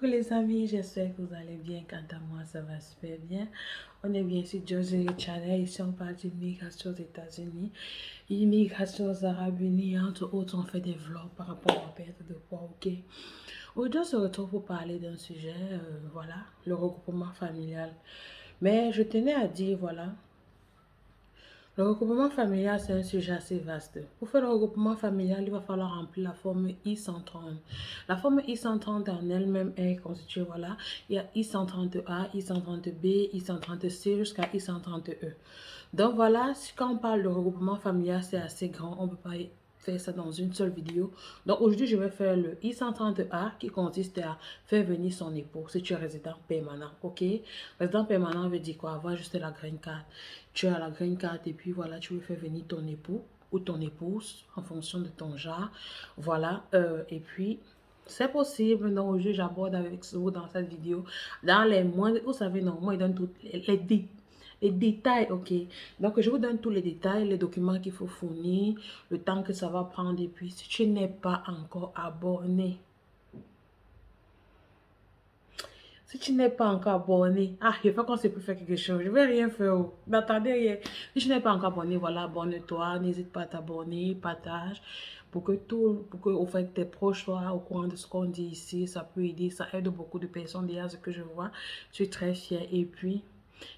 Coucou les amis, j'espère que vous allez bien. Quant à moi, ça va super bien. On est bien sur Josie Channel. Ici, on parle d'immigration aux États-Unis, immigration aux Arabes Unis. Entre autres, on fait des vlogs par rapport à la perte de poids. Ok. Aujourd'hui, on se retrouve pour parler d'un sujet, voilà, le regroupement familial. Mais je tenais à dire, voilà, le regroupement familial, c'est un sujet assez vaste. Pour faire le regroupement familial, il va falloir remplir la forme I-130. La forme I-130 en elle-même est constituée, voilà, il y a I-130A, I-130B, I-130C jusqu'à I-130E. Donc voilà, quand on parle de regroupement familial, c'est assez grand, on ne peut pas faire ça dans une seule vidéo. Donc aujourd'hui, je vais faire le I-130A qui consiste à faire venir son époux si tu es résident permanent, ok? Résident permanent veut dire quoi? Avoir juste la green card. Tu as la green card et puis voilà, tu veux faire venir ton époux ou ton épouse en fonction de ton genre. Voilà, et puis c'est possible. Donc aujourd'hui, j'aborde avec vous dans cette vidéo, dans les moindres, vous savez, non, moi, il donne toutes les détails, ok. Donc, je vous donne tous les détails, les documents qu'il faut fournir, le temps que ça va prendre. Et puis, si tu n'es pas encore abonné, si tu n'es pas encore abonné, je fais qu'on sait plus faire quelque chose. Je vais rien faire. N'attendez rien. Si tu n'es pas encore abonné, voilà, abonne-toi. N'hésite pas à t'abonner, partage. Pour que, au fait, tes proches soient au courant de ce qu'on dit ici. Ça peut aider. Ça aide beaucoup de personnes. Déjà, ce que je vois, je suis très fière. Et puis,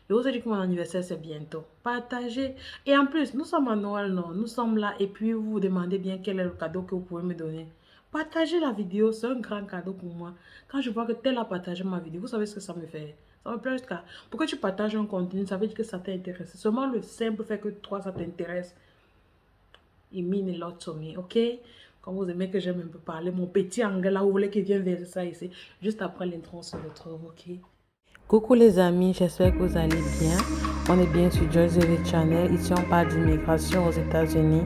je vous ai dit que mon anniversaire, c'est bientôt. Partagez. Et en plus, nous sommes à Noël, non? Nous sommes là et puis vous vous demandez bien quel est le cadeau que vous pouvez me donner. Partagez la vidéo, c'est un grand cadeau pour moi. Quand je vois que tel a partagé ma vidéo, vous savez ce que ça me fait? Ça me plaît jusqu'à... Pourquoi tu partages un contenu, ça veut dire que ça t'intéresse. Seulement le simple fait que toi, ça t'intéresse. Il mine l'autre sommet, ok? Quand vous aimez que j'aime un peu parler, mon petit anglais là, vous voulez qu'il vienne vers ça ici. Juste après l'intro, on se retrouve, ok? Coucou les amis, j'espère que vous allez bien. On est bien sur Josie Channel. Ici, on parle d'immigration aux États-Unis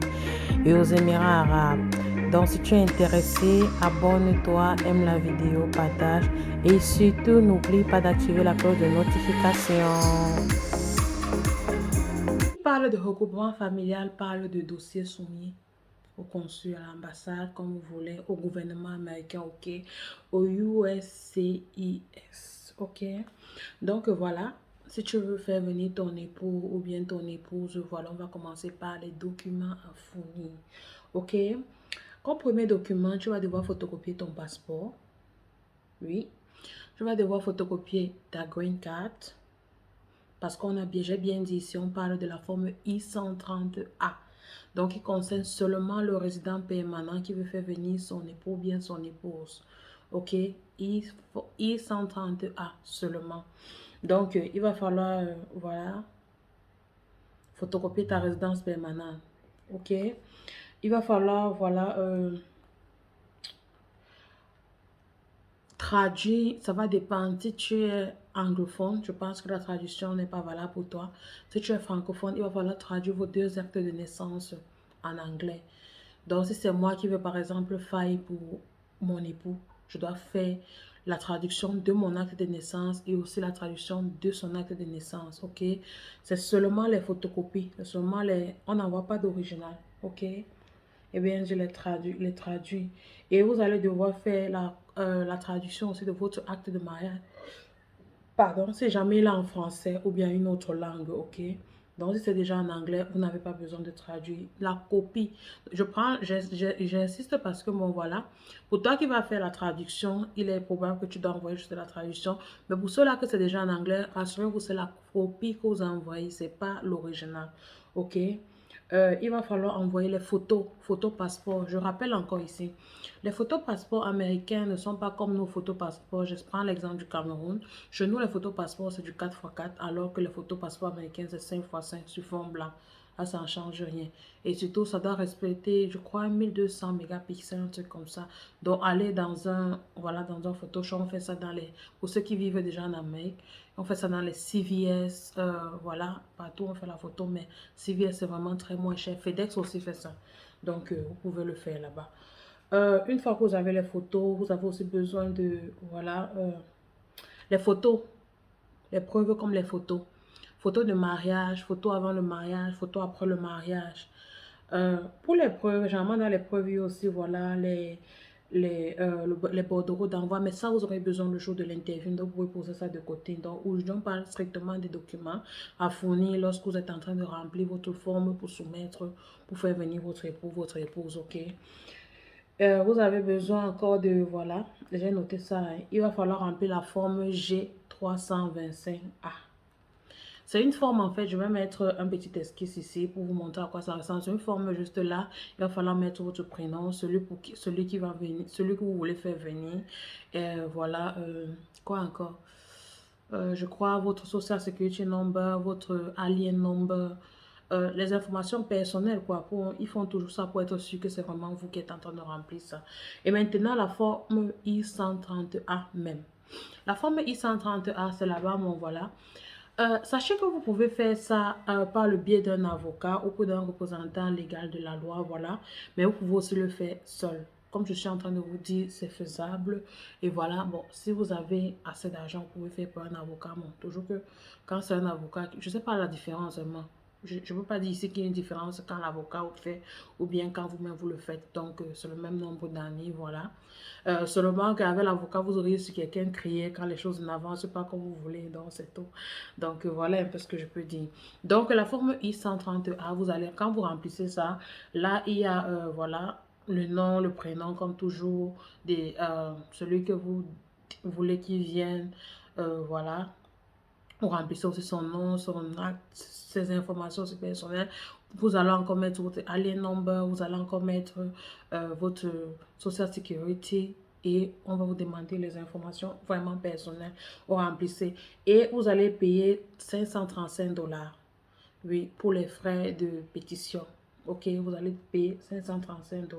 et aux Émirats arabes. Donc, si tu es intéressé, abonne-toi, aime la vidéo, partage et surtout, n'oublie pas d'activer la cloche de notification. Parle de regroupement familial, parle de dossiers soumis au consul, à l'ambassade, comme vous voulez, au gouvernement américain, ok, au USCIS, ok. Donc voilà, si tu veux faire venir ton époux ou bien ton épouse, voilà, on va commencer par les documents à fournir, ok. Comme premier document, tu vas devoir photocopier ton passeport, oui. Tu vas devoir photocopier ta green card, parce qu'on a bien, j'ai bien dit ici, on parle de la forme I-130A. Donc, il concerne seulement le résident permanent qui veut faire venir son époux ou bien son épouse. OK? I-130A seulement. Donc, il va falloir, voilà, photocopier ta résidence permanente. OK? Il va falloir, voilà, traduire, ça va dépendre. Si tu es anglophone, je pense que la traduction n'est pas valable pour toi. Si tu es francophone, il va falloir traduire vos deux actes de naissance en anglais. Donc, si c'est moi qui veux, par exemple, faire pour mon époux, je dois faire la traduction de mon acte de naissance et aussi la traduction de son acte de naissance, ok? C'est seulement les photocopies, c'est seulement les... On n'envoie pas d'original, ok? Eh bien, je les traduis. Et vous allez devoir faire la traduction aussi de votre acte de mariage. Pardon, si jamais il est en français ou bien une autre langue, ok? Donc, si c'est déjà en anglais, vous n'avez pas besoin de traduire. La copie, j'insiste parce que, bon, voilà, pour toi qui vas faire la traduction, il est probable que tu dois envoyer juste la traduction. Mais pour ceux-là que c'est déjà en anglais, rassurez-vous, c'est la copie que vous envoyez, c'est pas l'original, ok? Il va falloir envoyer les photos passeport. Je rappelle encore ici, les photos passeport américains ne sont pas comme nos photos passeport. Je prends l'exemple du Cameroun. Chez nous, les photos passeport, c'est du 4x4, alors que les photos passeport américains, c'est 5x5 sur fond blanc. Là, ça ne change rien. Et surtout, ça doit respecter, je crois, 1200 mégapixels, un truc comme ça. Donc, aller dans un, voilà, dans un Photoshop, on fait ça dans les, pour ceux qui vivent déjà en Amérique, on fait ça dans les CVS, voilà, partout on fait la photo, mais CVS c'est vraiment très moins cher. FedEx aussi fait ça. Donc, vous pouvez le faire là-bas. Une fois que vous avez les photos, vous avez aussi besoin de, voilà, les photos, les preuves comme les photos. Photos de mariage, photos avant le mariage, photos après le mariage. Pour les preuves, généralement dans les preuves, il y a aussi, voilà, les bordereaux d'envoi, mais ça, vous aurez besoin le jour de l'interview, donc vous pouvez poser ça de côté. Donc, aujourd'hui, on parle strictement des documents à fournir lorsque vous êtes en train de remplir votre forme pour soumettre, pour faire venir votre époux, votre épouse, ok? Vous avez besoin encore de, voilà, j'ai noté ça, hein. Il va falloir remplir la forme G325A. C'est une forme, en fait, je vais mettre un petit esquisse ici pour vous montrer à quoi ça ressemble. C'est une forme juste là, il va falloir mettre votre prénom, celui qui va venir, celui que vous voulez faire venir. Et voilà, quoi encore? Je crois votre Social Security Number, votre Alien Number, les informations personnelles, quoi. Ils font toujours ça pour être sûr que c'est vraiment vous qui êtes en train de remplir ça. Et maintenant, la forme I-130A même. La forme I-130A, c'est là-bas, mon voilà. Sachez que vous pouvez faire ça par le biais d'un avocat ou d'un représentant légal de la loi, voilà. Mais vous pouvez aussi le faire seul. Comme je suis en train de vous dire, c'est faisable. Et voilà, bon, si vous avez assez d'argent, vous pouvez faire par un avocat. Bon, toujours que quand c'est un avocat, je ne sais pas la différence vraiment. Je ne peux pas dire ici qu'il y a une différence quand l'avocat vous fait ou bien quand vous-même vous le faites. Donc, c'est le même nombre d'années, voilà. Seulement qu'avec l'avocat, vous auriez su quelqu'un crier quand les choses n'avancent pas comme vous voulez. Donc, c'est tout. Donc, voilà un peu ce que je peux dire. Donc, la forme I-130A, vous allez, quand vous remplissez ça, là, il y a, voilà, le nom, le prénom, comme toujours, celui que vous voulez qu'il vienne, voilà. Vous remplissez aussi son nom, son acte, ses informations personnelles. Vous allez encore mettre votre alien number, vous allez encore mettre votre social security et on va vous demander les informations vraiment personnelles. Vous remplissez et vous allez payer 535 $. Oui, pour les frais de pétition. Ok, vous allez payer 535 $.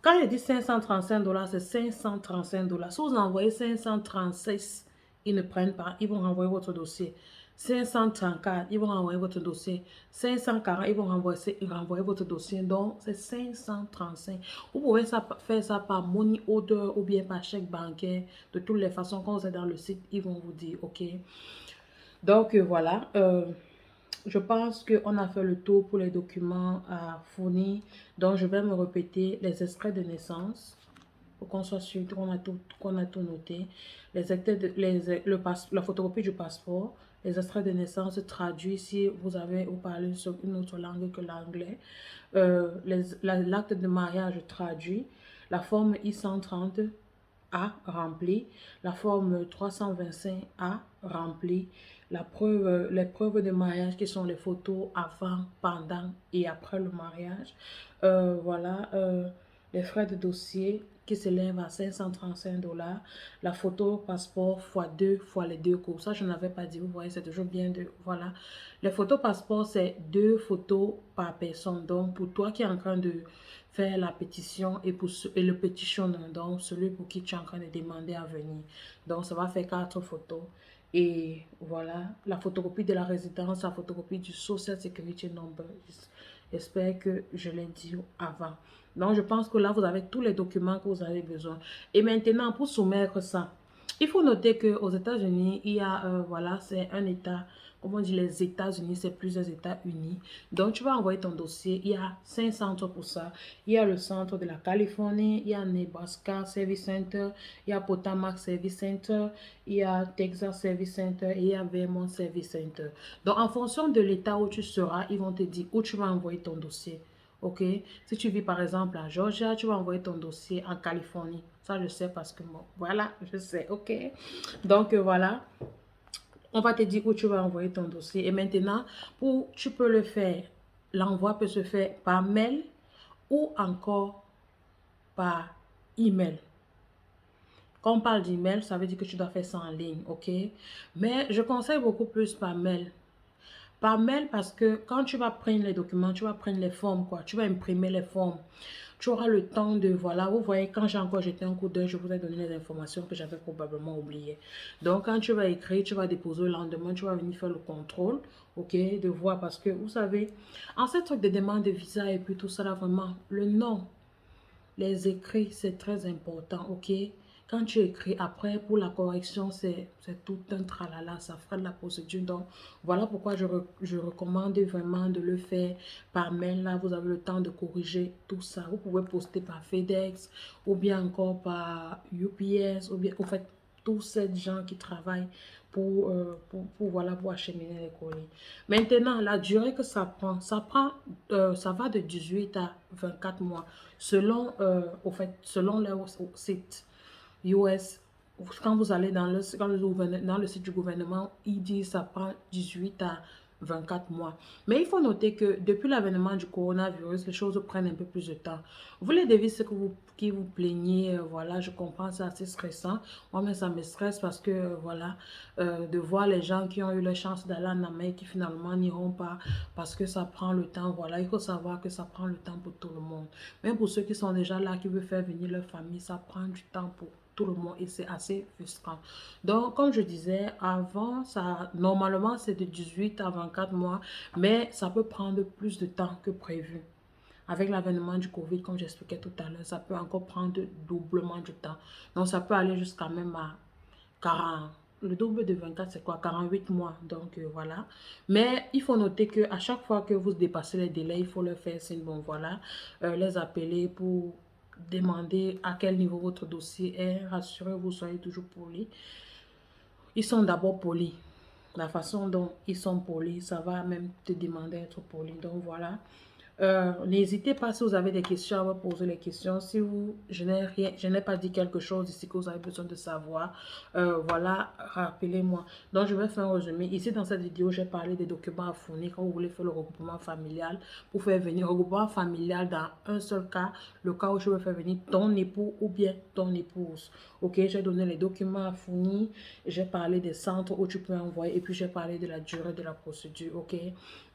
Quand je dis 535 $, c'est 535 $. Si vous envoyez 536, ils ne prennent pas, ils vont renvoyer votre dossier. 534, ils vont renvoyer votre dossier. 540, ils vont renvoyer votre dossier. Donc, c'est 535. Vous pouvez faire ça par money order ou bien par chèque bancaire. De toutes les façons, quand vous êtes dans le site, ils vont vous dire, OK. Donc, voilà. Je pense qu'on a fait le tour pour les documents à fournir. Donc, je vais me répéter les extraits de naissance pour qu'on soit sûr qu'on a tout noté. La photocopie du passeport, les extraits de naissance traduits si vous parlez sur une autre langue que l'anglais, l'acte de mariage traduit, la forme I-130 A remplie, la forme 325A remplie, les preuves de mariage qui sont les photos avant, pendant et après le mariage. Voilà, les frais de dossier qui s'élèvent à 535 $. La photo passeport fois 2 fois les deux cours. Ça, je n'avais pas dit, vous voyez, c'est toujours bien de... Voilà. Les photos passeport, c'est 2 photos par personne. Donc, pour toi qui es en train de faire la pétition et le pétitionnaire, donc celui pour qui tu es en train de demander à venir. Donc, ça va faire 4 photos. Et voilà, la photocopie de la résidence, la photocopie du Social Security Number. J'espère que je l'ai dit avant. Donc, je pense que là, vous avez tous les documents que vous avez besoin. Et maintenant, pour soumettre ça, il faut noter qu'aux États-Unis, il y a, voilà, c'est un État, comme on dit les États-Unis, c'est plusieurs États unis. Donc, tu vas envoyer ton dossier. Il y a 5 centres pour ça. Il y a le centre de la Californie, il y a Nebraska Service Center, il y a Potomac Service Center, il y a Texas Service Center et il y a Vermont Service Center. Donc, en fonction de l'État où tu seras, ils vont te dire où tu vas envoyer ton dossier. Ok, si tu vis par exemple à Georgia, tu vas envoyer ton dossier en Californie. Ça, je sais parce que moi, voilà, je sais, ok. Donc, voilà, on va te dire où tu vas envoyer ton dossier. Et maintenant, tu peux le faire. L'envoi peut se faire par mail ou encore par email. Quand on parle d'email, ça veut dire que tu dois faire ça en ligne, ok? Mais je conseille beaucoup plus par mail. Par mail parce que quand tu vas prendre les documents, tu vas prendre les formes, quoi. Tu vas imprimer les formes. Tu auras le temps de, voilà, vous voyez, quand j'ai encore jeté un coup d'œil, je vous ai donné les informations que j'avais probablement oubliées. Donc, quand tu vas écrire, tu vas déposer le lendemain, tu vas venir faire le contrôle, ok, de voir parce que, vous savez, en ce truc de demande de visa et puis tout ça, là, vraiment, le nom, les écrits, c'est très important, ok? quand tu écris après, pour la correction, c'est tout un tralala, ça fera de la procédure. Donc, voilà pourquoi je recommande vraiment de le faire par mail. Là, vous avez le temps de corriger tout ça. Vous pouvez poster par FedEx ou bien encore par UPS ou bien, en fait, tous ces gens qui travaillent voilà, pour acheminer les colis. Maintenant, la durée que ça va de 18 à 24 mois selon, selon leur site. US, quand vous allez dans le site du gouvernement, il dit que ça prend 18 à 24 mois. Mais il faut noter que depuis l'avènement du coronavirus, les choses prennent un peu plus de temps. Vous les devises qui vous plaignez, voilà, je comprends, c'est assez stressant. Moi, mais ça me stresse parce que, voilà, de voir les gens qui ont eu la chance d'aller en Amérique qui finalement n'iront pas parce que ça prend le temps. Voilà, il faut savoir que ça prend le temps pour tout le monde. Même pour ceux qui sont déjà là, qui veulent faire venir leur famille, ça prend du temps pour tout le monde et c'est assez frustrant. Donc, comme je disais, avant, normalement, c'est de 18 à 24 mois, mais ça peut prendre plus de temps que prévu. Avec l'avènement du Covid, comme j'expliquais tout à l'heure, ça peut encore prendre doublement de temps. Donc, ça peut aller jusqu'à même à 40. Le double de 24, c'est quoi? 48 mois. Donc, voilà. Mais il faut noter qu'à chaque fois que vous dépassez les délais, il faut le faire signe. Bon, voilà. Les appeler pour demander à quel niveau votre dossier est. Rassurez-vous, soyez toujours poli. Ils sont d'abord polis. La façon dont ils sont polis, ça va même te demander d'être poli. Donc, voilà. N'hésitez pas si vous avez des questions à me poser les questions. Si je n'ai pas dit quelque chose ici que vous avez besoin de savoir, voilà, rappelez-moi. Donc, je vais faire un résumé. Ici, dans cette vidéo, j'ai parlé des documents à fournir quand vous voulez faire le regroupement familial. Pour faire venir le regroupement familial dans un seul cas, le cas où je veux faire venir ton époux ou bien ton épouse. Ok, j'ai donné les documents à fournir. J'ai parlé des centres où tu peux envoyer et puis j'ai parlé de la durée de la procédure. Ok,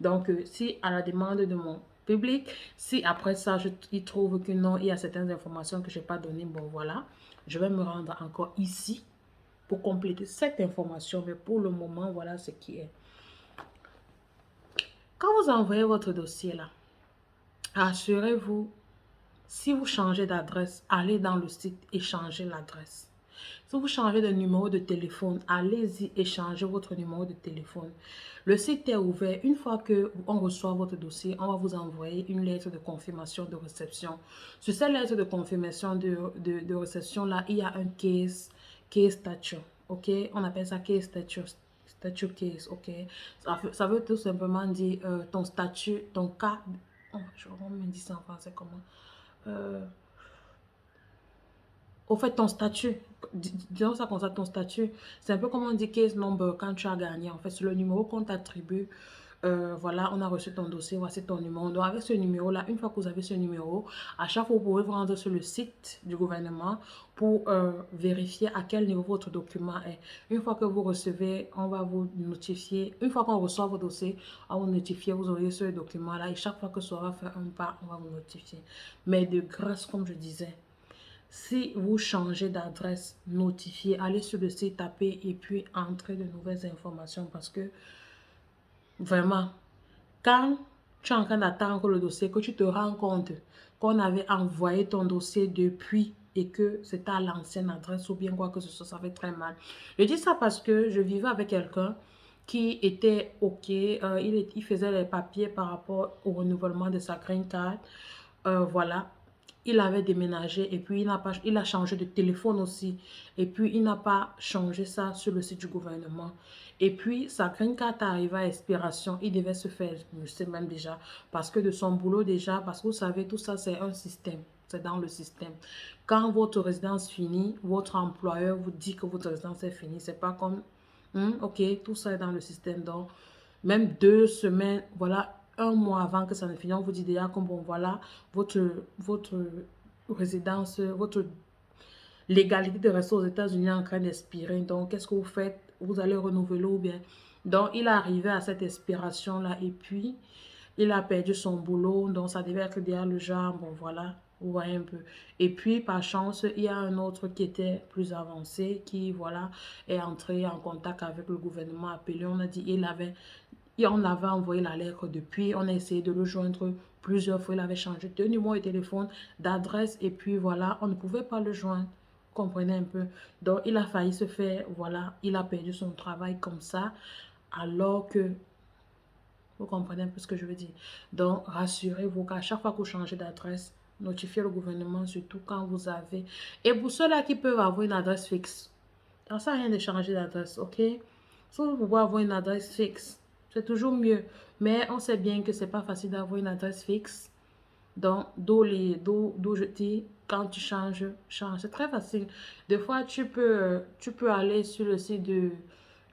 donc si à la demande de mon public, si après ça, il trouve que non, il y a certaines informations que je n'ai pas données, bon voilà, je vais me rendre encore ici pour compléter cette information, mais pour le moment, voilà ce qui est. Quand vous envoyez votre dossier là, assurez-vous, si vous changez d'adresse, allez dans le site et changez l'adresse. Si vous changez de numéro de téléphone, allez-y et changez votre numéro de téléphone. Le site est ouvert. Une fois qu'on reçoit votre dossier, on va vous envoyer une lettre de confirmation de réception. Sur cette lettre de confirmation de réception-là, il y a un case statute. Ok? On appelle ça case statute. Statute case. Ok? Ça veut tout simplement dire ton statut, ton cas. Oh, on me dit ça en français comment? Au fait, ton statut, disons ça comme ça, ton statut, c'est un peu comme on dit case number quand tu as gagné. En fait, c'est le numéro qu'on t'attribue. Voilà, on a reçu ton dossier, voici ton numéro. Donc, avec ce numéro-là, une fois que vous avez ce numéro, à chaque fois, vous pouvez vous rendre sur le site du gouvernement pour vérifier à quel niveau votre document est. Une fois que vous recevez, on va vous notifier. Une fois qu'on reçoit vos dossiers, on va vous notifier, vous aurez ce document-là. Et chaque fois que ça aura fait un pas, on va vous notifier. Mais de grâce, comme je disais, si vous changez d'adresse, notifiez, allez sur le site, tapez et puis entrez de nouvelles informations parce que vraiment, quand tu es en train d'attendre le dossier, que tu te rends compte qu'on avait envoyé ton dossier depuis et que c'était à l'ancienne adresse ou bien quoi que ce soit, ça fait très mal. Je dis ça parce que je vivais avec quelqu'un qui était OK, il faisait les papiers par rapport au renouvellement de sa green card. Voilà, il avait déménagé et puis il a changé de téléphone aussi. Et puis, il n'a pas changé ça sur le site du gouvernement. Et puis, sa green card arrive à expiration. Il devait se faire, je sais même déjà, parce que de son boulot déjà, parce que vous savez, tout ça, c'est un système. C'est dans le système. Quand votre résidence finit, votre employeur vous dit que votre résidence est finie. C'est pas comme, ok, tout ça est dans le système. Donc, même 2 semaines, voilà, un mois avant que ça ne finisse, on vous dit déjà comme bon, voilà, votre résidence, votre légalité de rester aux États-Unis est en train d'expirer. Donc, qu'est-ce que vous faites? Vous allez renouveler ou bien? Donc, il est arrivé à cette expiration-là et puis, il a perdu son boulot. Donc, ça devait être derrière le genre, bon, voilà, vous voyez un peu. Et puis, par chance, il y a un autre qui était plus avancé, qui, voilà, est entré en contact avec le gouvernement appelé. On a dit, on avait envoyé la lettre depuis, on a essayé de le joindre plusieurs fois, il avait changé de numéro de téléphone, d'adresse, et puis voilà, on ne pouvait pas le joindre. comprenez un peu? Donc, il a failli se faire, voilà, il a perdu son travail comme ça, alors que, vous comprenez un peu ce que je veux dire? Donc, rassurez-vous qu'à chaque fois que vous changez d'adresse, notifiez le gouvernement, surtout quand vous avez... Et pour ceux-là qui peuvent avoir une adresse fixe, ça sert à rien de changer d'adresse, ok? Si vous pouvez avoir une adresse fixe, c'est toujours mieux. Mais on sait bien que c'est pas facile d'avoir une adresse fixe. Donc, d'où je dis, quand tu changes, change. C'est très facile. Des fois, tu peux aller sur le site de,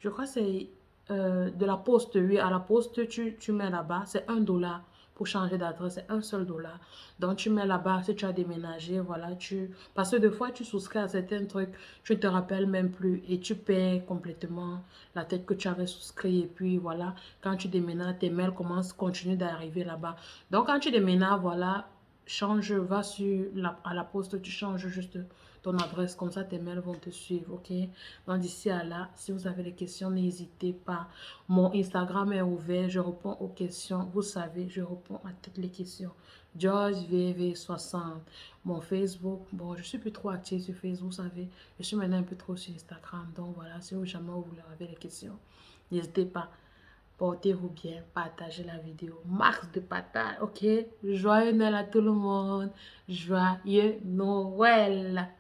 je crois que c'est de la poste, oui, à la poste, tu mets là-bas, c'est 1 $ pour changer d'adresse, c'est un seul dollar. Donc, tu mets là-bas, si tu as déménagé, voilà, parce que des fois, tu souscris à certains trucs, tu ne te rappelles même plus et tu perds complètement la tête que tu avais souscrit. Et puis, voilà, quand tu déménages, tes mails continuent d'arriver là-bas. Donc, quand tu déménages, voilà, va à la poste, tu changes juste ton adresse, comme ça tes mails vont te suivre, ok? Donc, d'ici à là, si vous avez des questions, n'hésitez pas. Mon Instagram est ouvert, je réponds aux questions. Vous savez, je réponds à toutes les questions. George VV60. Mon Facebook, bon, je suis plus trop active sur Facebook, vous savez. Je suis maintenant un peu trop sur Instagram. Donc, voilà, si jamais vous avez des questions, n'hésitez pas. Portez-vous bien, partagez la vidéo. Max de partage, ok? Joyeux Noël à tout le monde. Joyeux Noël.